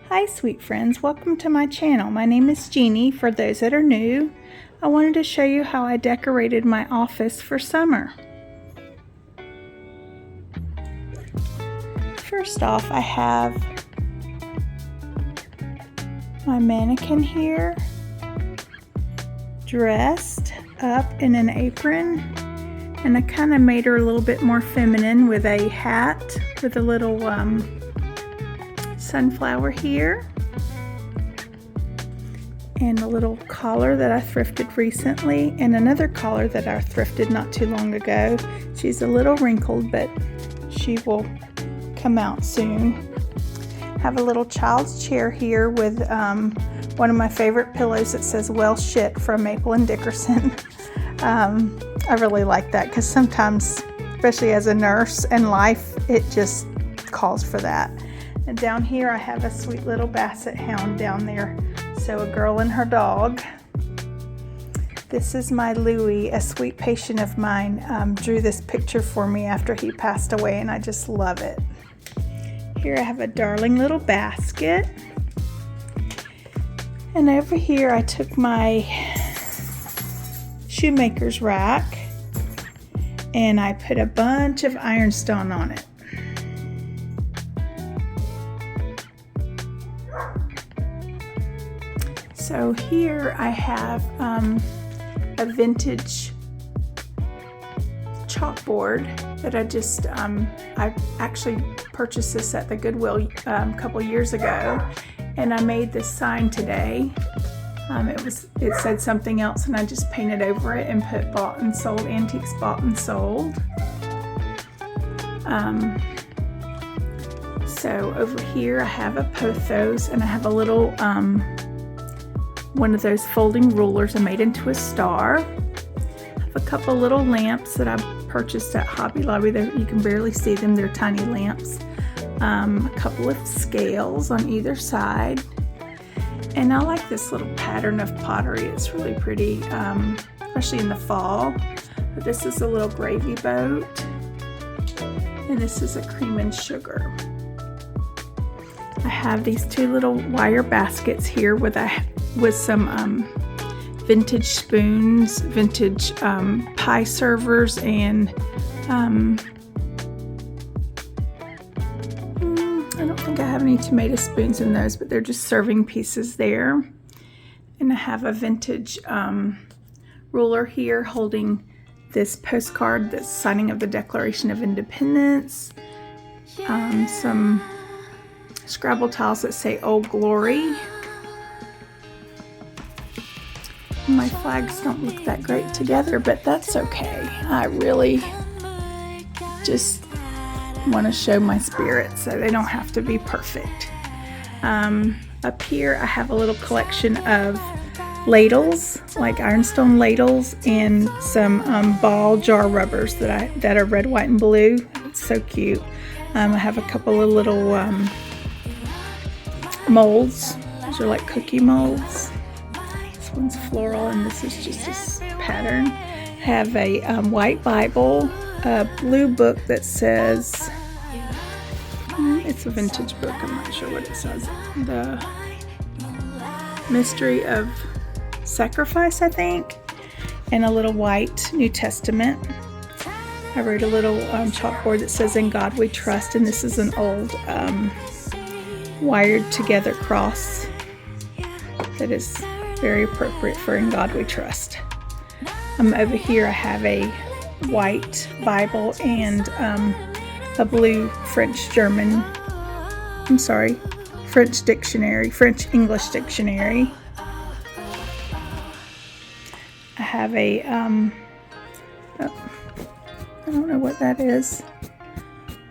Hi sweet friends, welcome to my channel. My name is Jeannie. For those that are new, I wanted to show you how I decorated my office for summer. First off, I have my mannequin here, dressed up in an apron, and I kind of made her a little bit more feminine with a hat with a little sunflower here and a little collar that I thrifted recently and another collar that I thrifted not too long ago. She's a little wrinkled, but she will come out soon. Have a little child's chair here with one of my favorite pillows that says "Well Shit" from Maple and Dickerson. I really like that because sometimes, especially as a nurse and life, it just calls for that. And down here I have a sweet little basset hound down there. So a girl and her dog. This is my Louie, a sweet patient of mine, drew this picture for me after he passed away, and I just love it. Here I have a darling little basket. And over here I took my shoemaker's rack and I put a bunch of ironstone on it. So here I have a vintage chalkboard that I actually purchased this at the Goodwill a couple years ago, and I made this sign today. It said something else, and I just painted over it and put bought and sold, antiques bought and sold. So over here I have a pothos, and I have a little one of those folding rulers I made into a star. I have a couple little lamps that I purchased at Hobby Lobby. You can barely see them, they're tiny lamps. A couple of scales on either side. And I like this little pattern of pottery. It's really pretty, especially in the fall. But this is a little gravy boat. And this is a cream and sugar. I have these two little wire baskets here with some vintage spoons, vintage pie servers, and I don't think I have any tomato spoons in those, but they're just serving pieces there. And I have a vintage ruler here holding this postcard that's signing of the Declaration of Independence. Some Scrabble tiles that say "Old Glory." My flags don't look that great together, but that's okay. I really just want to show my spirit, so they don't have to be perfect. Up here I have a little collection of ladles, like ironstone ladles, and some ball jar rubbers that are red, white, and blue. It's so cute. I have a couple of little molds. These are like cookie molds. This one's floral, and this is just this pattern. I have a white Bible, a blue book that says, it's a vintage book, I'm not sure what it says. The Mystery of Sacrifice, I think, and a little white New Testament. I wrote a little chalkboard that says "In God We Trust," and this is an old wired together cross that is very appropriate for "In God We Trust." Over here I have a white Bible and a blue French English dictionary. I have a I don't know what that is.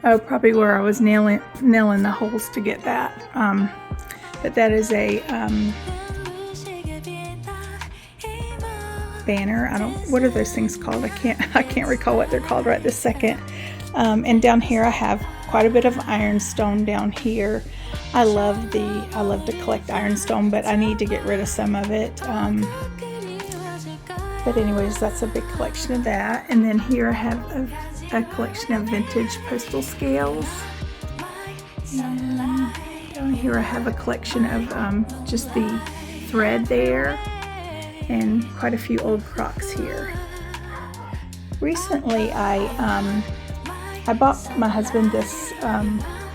Oh, probably where I was nailing the holes to get that. But that is a banner. What are those things called? I can't recall what they're called right this second. And down here I have quite a bit of ironstone down here. I love to collect ironstone, but I need to get rid of some of it. But anyways, that's a big collection of that. And then here I have a collection of vintage postal scales. And Down here I have a collection of just the thread there, and quite a few old crocks here. Recently I bought my husband this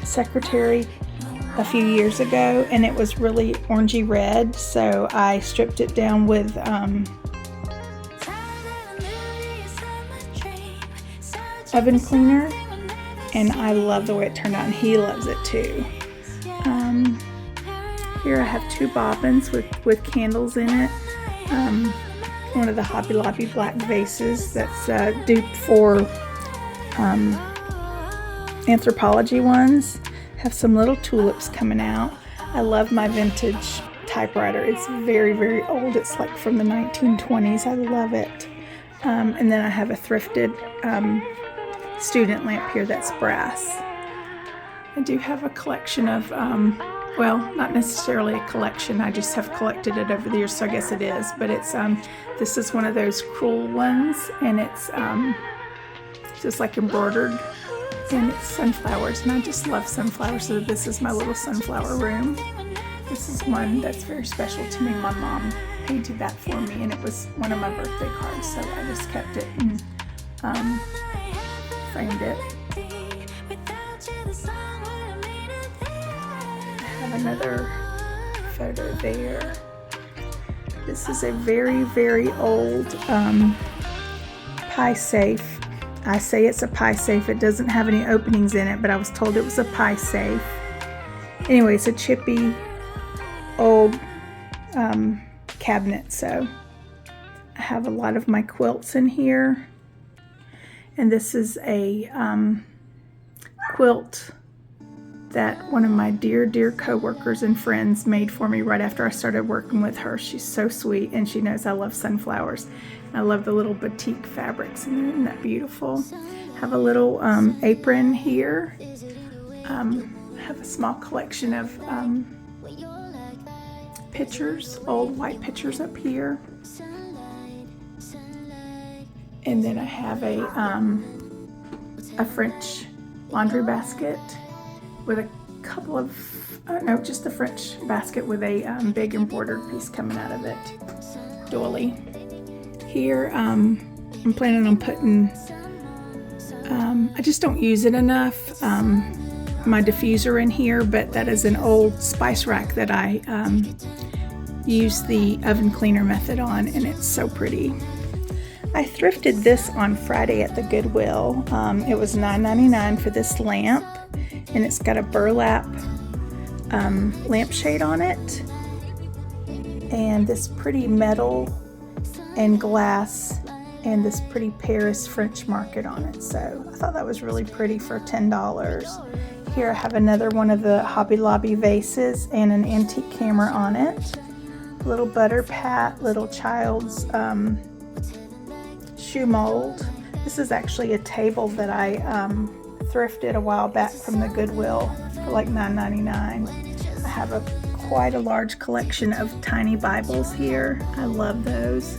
secretary a few years ago, and it was really orangey red, so I stripped it down with oven cleaner, and I love the way it turned out, and he loves it too. Here I have two bobbins with candles in it. One of the Hobby Lobby black vases that's duped for Anthropologie ones. Have some little tulips coming out. I love my vintage typewriter. It's very, very old. It's like from the 1920s. I love it. And then I have a thrifted student lamp here that's brass. I do have a collection of, well, not necessarily a collection. I just have collected it over the years, so I guess it is. But it's this is one of those crewel ones, and it's just like embroidered. And it's sunflowers, and I just love sunflowers, so this is my little sunflower room. This is one that's very special to me. My mom painted that for me, and it was one of my birthday cards, so I just kept it and framed it. I have another photo there. This is a very, very old pie safe. I say it's a pie safe. It doesn't have any openings in it, but I was told it was a pie safe. Anyway, it's a chippy old cabinet, so I have a lot of my quilts in here. And this is a quilt that one of my dear, dear co-workers and friends made for me right after I started working with her. She's so sweet, and she knows I love sunflowers. I love the little batik fabrics, and isn't that beautiful? Have a little apron here. Have a small collection of pictures, old white pictures up here. And then I have a French laundry basket with a couple of, no, just a French basket with a big embroidered piece coming out of it. Doily. Here, I'm planning on putting, I just don't use it enough, my diffuser in here, but that is an old spice rack that I use the oven cleaner method on, and it's so pretty. I thrifted this on Friday at the Goodwill. It was $9.99 for this lamp, and it's got a burlap lampshade on it, and this pretty metal and glass, and this pretty Paris French market on it. So I thought that was really pretty for $10. Here I have another one of the Hobby Lobby vases and an antique camera on it. Little butter pat, little child's shoe mold. This is actually a table that I thrifted a while back from the Goodwill for like $9.99. I have quite a large collection of tiny Bibles here. I love those.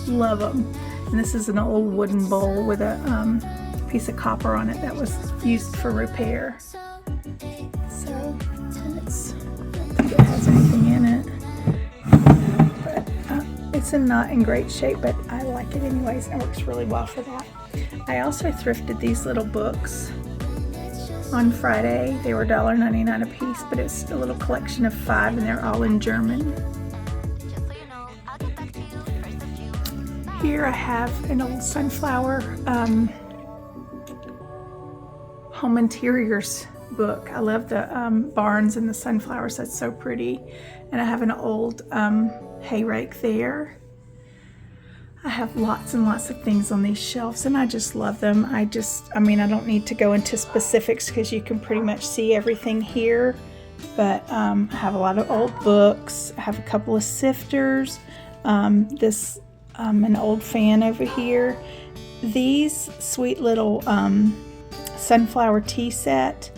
Love them. And this is an old wooden bowl with a piece of copper on it that was used for repair. So, and I don't think it has anything in it. But it's not in great shape, but I like it anyways, and it works really well for that. I also thrifted these little books on Friday. They were $1.99 a piece, but it's a little collection of 5, and they're all in German. Here I have an old sunflower home interiors book. I love the barns and the sunflowers. That's so pretty. And I have an old hay rake there. I have lots and lots of things on these shelves, and I just love them. I mean, I don't need to go into specifics because you can pretty much see everything here. But I have a lot of old books. I have a couple of sifters. An old fan over here. These sweet little sunflower tea set.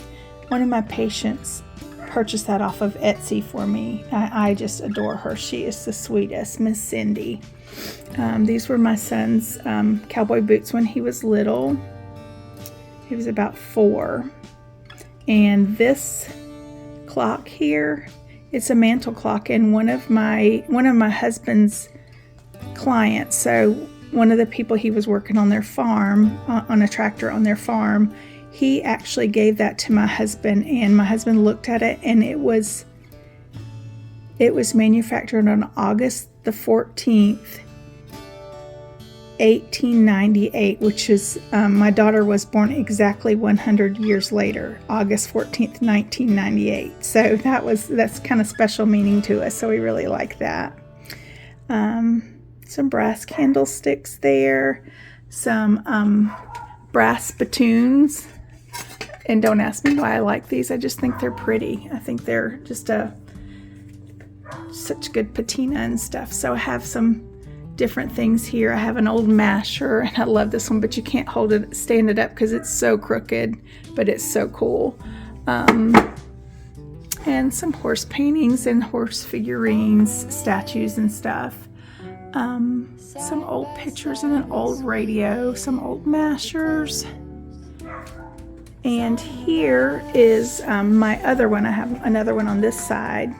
One of my patients purchased that off of Etsy for me. I just adore her. She is the sweetest, Miss Cindy. These were my son's cowboy boots when he was little. He was about 4. And this clock here. It's a mantle clock, and one of my husband's clients, so one of the people he was working on their farm, on a tractor on their farm, he actually gave that to my husband, and my husband looked at it, and it was manufactured on August the 14th, 1898, which is, my daughter was born exactly 100 years later, August 14th, 1998. So that's kind of special meaning to us. So we really like that. Some brass candlesticks there, some brass spittoons. And don't ask me why I like these. I just think they're pretty. I think they're just such good patina and stuff. So I have some different things here. I have an old masher, and I love this one, but you can't stand it up because it's so crooked, but it's so cool. And some horse paintings and horse figurines, statues and stuff. Some old pictures and an old radio, some old mashers. And here is my other one. I have another one on this side.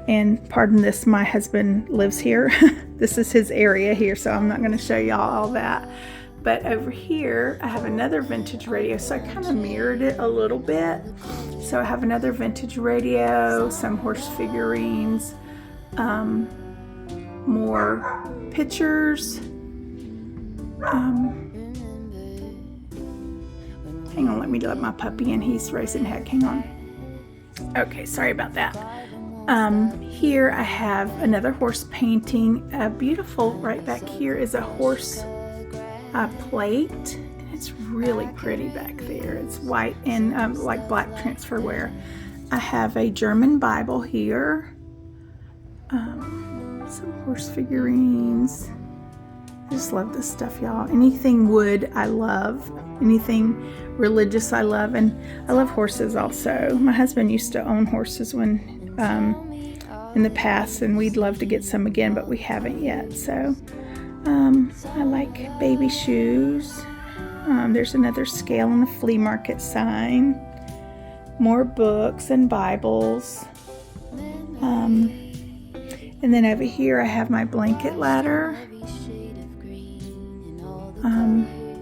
And pardon this, my husband lives here. This is his area here, so I'm not going to show y'all all that. But over here, I have another vintage radio. So I kind of mirrored it a little bit. So I have another vintage radio, some horse figurines, more pictures. Hang on, let me let my puppy in. He's raising heck. Hang on. Okay, sorry about that. Here I have another horse painting. Beautiful right back here is a horse plate. It's really pretty back there. It's white and like black transfer wear. I have a German Bible here. Some horse figurines. I just love this stuff, y'all. Anything wood, I love. Anything religious, I love. And I love horses also. My husband used to own horses when in the past, and we'd love to get some again, but we haven't yet. So I like baby shoes. There's another scale and a flea market sign. More books and Bibles. And then over here I have my blanket ladder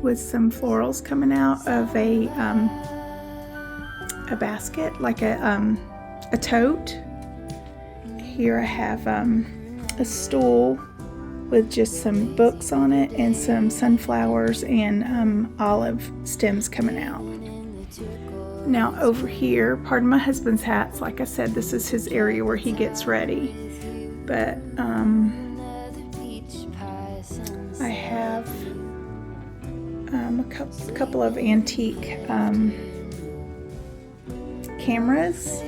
with some florals coming out of a basket, like a tote. Here I have a stool with just some books on it and some sunflowers and olive stems coming out. Now over here, pardon my husband's hats, like I said, this is his area where he gets ready. But I have a couple of antique cameras,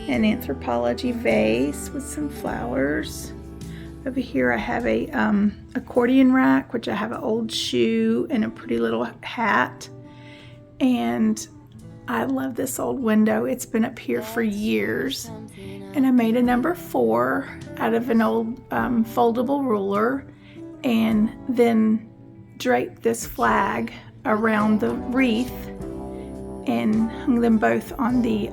an anthropology vase with some flowers. Over here I have a accordion rack, which I have an old shoe and a pretty little hat. And I love this old window. It's been up here for years. And I made a number 4 out of an old foldable ruler, and then draped this flag around the wreath and hung them both on the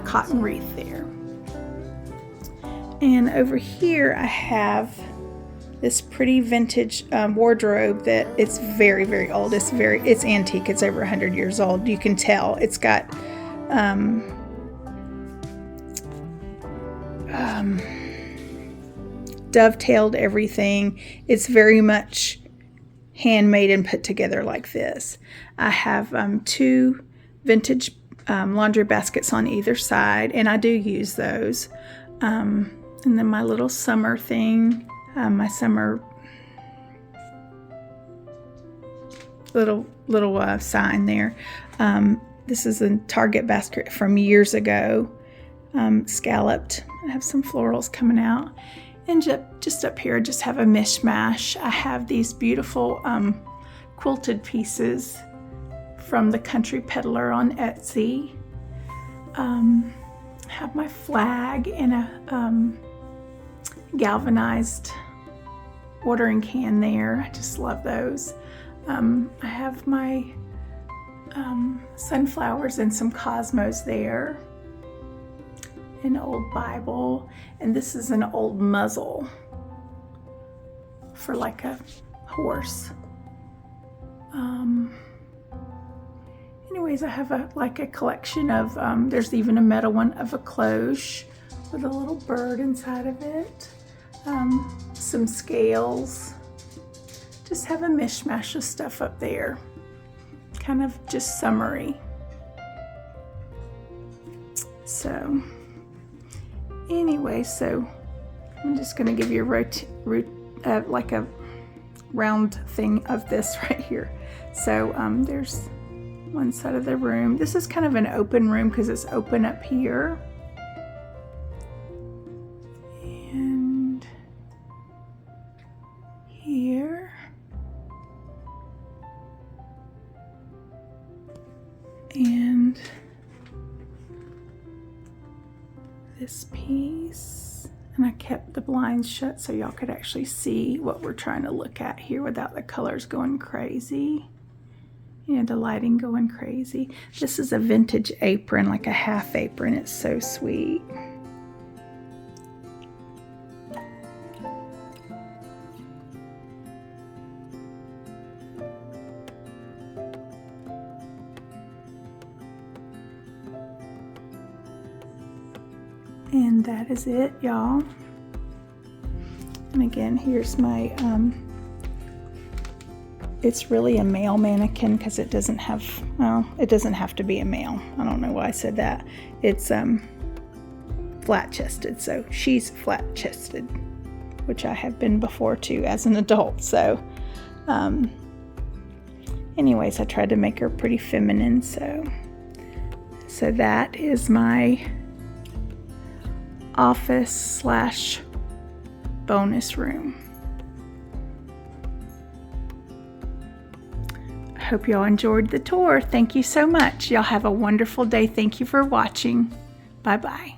cotton wreath there. And over here I have this pretty vintage wardrobe that it's very, very old. It's antique. It's over 100 years old. You can tell. It's got dovetailed everything. It's very much handmade and put together like this. I have 2 vintage laundry baskets on either side, and I do use those. And then my little summer thing, my summer little sign there. This is a Target basket from years ago, scalloped. I have some florals coming out. And just up here, I just have a mishmash. I have these beautiful quilted pieces from the Country Peddler on Etsy. I have my flag and a galvanized watering can there. I just love those. I have my sunflowers and some cosmos there. An old Bible, and this is an old muzzle for like a horse. Anyways, I have a collection of, there's even a metal one of a cloche with a little bird inside of it. Some scales. Just have a mishmash of stuff up there. Kind of just summery. So anyway, so I'm just going to give you a like a round thing of this right here. So there's one side of the room. This is kind of an open room because it's open up here. And here. And this piece, and I kept the blinds shut so y'all could actually see what we're trying to look at here without the colors going crazy. You know, the lighting going crazy. This is a vintage apron, like a half apron. It's so sweet. And that is it, y'all. And again, here's my, it's really a male mannequin because it doesn't have, well, it doesn't have to be a male. I don't know why I said that. It's flat-chested, so she's flat-chested, which I have been before too as an adult. So anyways, I tried to make her pretty feminine. So that is my office / bonus room. I hope y'all enjoyed the tour. Thank you so much. Y'all have a wonderful day. Thank you for watching. Bye-bye.